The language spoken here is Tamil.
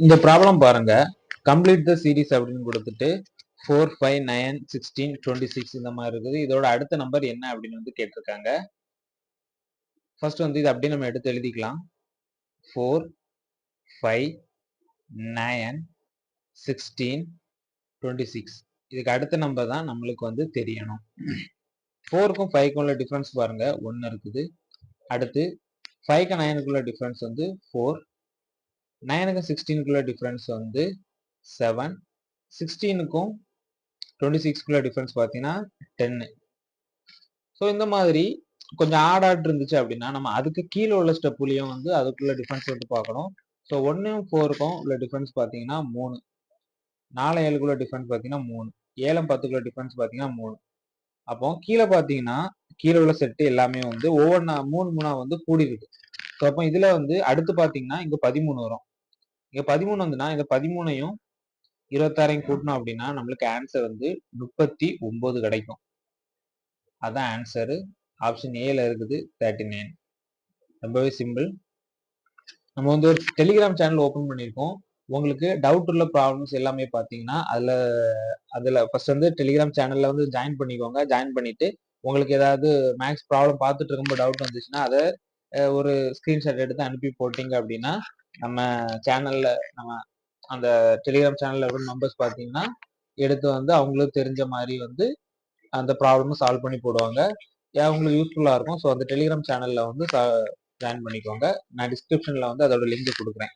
இந்த ப்ராப்ளம் பாருங்க. கம்ப்ளீட் த சீரிஸ் அப்படின்னு கொடுத்துட்டு 4, 5, 9, 16, 26 இந்த மாதிரி இருக்குது. இதோட அடுத்த நம்பர் என்ன அப்படின்னு வந்து கேட்டிருக்காங்க. ஃபர்ஸ்ட் வந்து இது அப்படியே நம்ம எடுத்து எழுதிக்கலாம். 4, 5, 9, 16, 26. இதுக்கு அடுத்த நம்பர் தான் நம்மளுக்கு வந்து தெரியணும். 4க்கும் 5க்கும் உள்ள டிஃபரன்ஸ் பாருங்க 1 இருக்குது. அடுத்து 5க்கு 9க்குள்ள டிஃபரன்ஸ் வந்து 4, 9க்கு 16க்குள்ள டிஃபரன்ஸ் வந்து 7, 16க்கும் 26க்குள்ள டிஃபரன்ஸ் பார்த்தீங்கன்னா 10. ஸோ இந்த மாதிரி கொஞ்சம் ஆட் இருந்துச்சு அப்படின்னா நம்ம அதுக்கு கீழே உள்ள ஸ்டெப்லையும் வந்து அதுக்குள்ள டிஃபரன்ஸ் வந்து பார்க்கணும். ஸோ 1ம் 4க்கும் உள்ள டிஃபரன்ஸ் பார்த்தீங்கன்னா 3, 4 7க்குள்ள டிஃபரன்ஸ் பார்த்தீங்கன்னா 3, 7 10க்குள்ள டிஃபரன்ஸ் பார்த்தீங்கன்னா 3. அப்போ கீழே பார்த்தீங்கன்னா கீழே உள்ள செட்டு எல்லாமே வந்து ஒவ்வொன்றா 3 வந்து கூடி இருக்கு. ஸோ அப்போ இதுல வந்து அடுத்து பார்த்தீங்கன்னா இங்க 13 வரும். இங்க 13 வந்துன்னா இந்த 13ஐயும் 26ஐயும் கூட்டணும் அப்படின்னா நம்மளுக்கு ஆன்சர் வந்து 39 கிடைக்கும். அதான் ஆன்சரு. ஆப்ஷன் ஏல இருக்குது 39. ரொம்பவே சிம்பிள். நம்ம வந்து ஒரு டெலிகிராம் சேனல் ஓபன் பண்ணியிருக்கோம். உங்களுக்கு டவுட் உள்ள ப்ராப்ளம்ஸ் எல்லாமே பார்த்தீங்கன்னா அதுல ஃபர்ஸ்ட் வந்து டெலிகிராம் சேனல்ல வந்து ஜாயின் பண்ணிக்கோங்க. ஜாயின் பண்ணிட்டு உங்களுக்கு ஏதாவது மேக்ஸ் ப்ராப்ளம் பார்த்துட்டு இருக்கும்போது டவுட் வந்துச்சுன்னா அதை ஒரு ஸ்கிரீன்ஷாட் எடுத்து அனுப்பி போட்டீங்க அப்படின்னா நம்ம சேனல்ல நம்ம அந்த டெலிகிராம் சேனல்ல உள்ள மெம்பர்ஸ் பார்த்தீங்கன்னா எடுத்து வந்து அவங்களுக்கு தெரிஞ்ச மாதிரி வந்து அந்த ப்ராப்ளமும் சால்வ் பண்ணி போடுவாங்க. அவங்களுக்கு யூஸ்ஃபுல்லா இருக்கும். ஸோ அந்த டெலிகிராம் சேனல்ல வந்து ஜாயின் பண்ணிக்கோங்க. நான் டிஸ்கிரிப்ஷன்ல வந்து அதோட லிங்க் கொடுக்குறேன்.